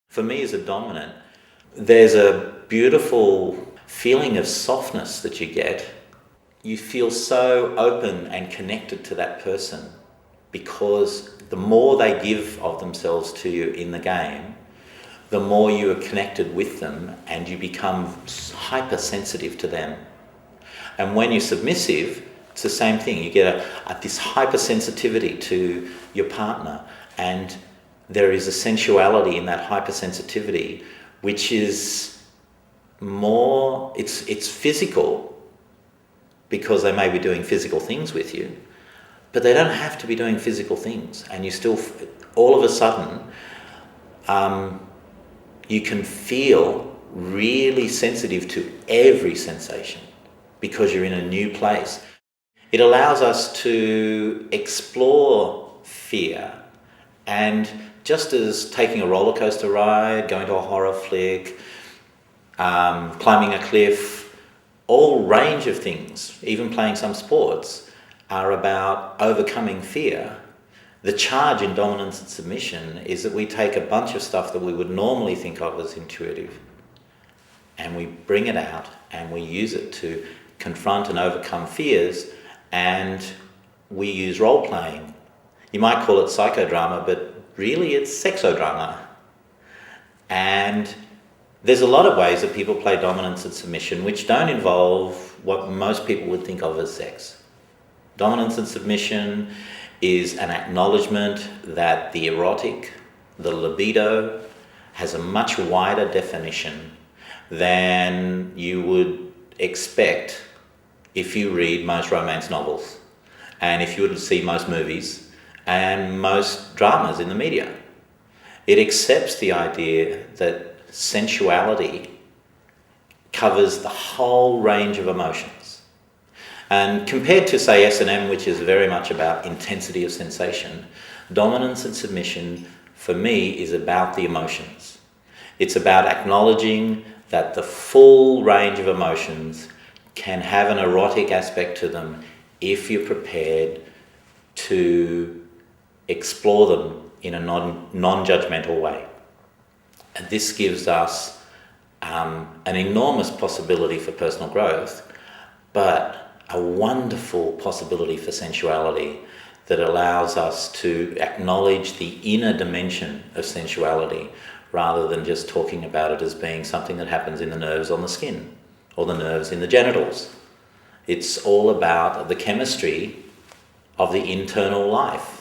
For me as a dominant, there's a beautiful feeling of softness that you get. You feel so open and connected to that person because the more they give of themselves to you in the game, the more you are connected with them and you become hypersensitive to them. And when you're submissive, it's the same thing. You get this hypersensitivity to your partner, and there is a sensuality in that hypersensitivity, which is more, it's physical because they may be doing physical things with you, but they don't have to be doing physical things. And you still, all of a sudden, you can feel really sensitive to every sensation because you're in a new place. It allows us to explore fear, and just as taking a roller coaster ride, going to a horror flick, climbing a cliff, all range of things, even playing some sports, are about overcoming fear. The charge in dominance and submission is that we take a bunch of stuff that we would normally think of as intuitive and we bring it out and we use it to confront and overcome fears, and we use role-playing. You might call it psychodrama, but really it's sexodrama. And there's a lot of ways that people play dominance and submission which don't involve what most people would think of as sex. Dominance and submission is an acknowledgement that the erotic, the libido, has a much wider definition than you would expect if you read most romance novels and if you were to see most movies and most dramas in the media. It accepts the idea that sensuality covers the whole range of emotions. And compared to, say, S&M, which is very much about intensity of sensation, dominance and submission, for me, is about the emotions. It's about acknowledging that the full range of emotions can have an erotic aspect to them if you're prepared to explore them in a non-judgmental way. And this gives us an enormous possibility for personal growth, but a wonderful possibility for sensuality that allows us to acknowledge the inner dimension of sensuality rather than just talking about it as being something that happens in the nerves on the skin or the nerves in the genitals. It's all about the chemistry of the internal life.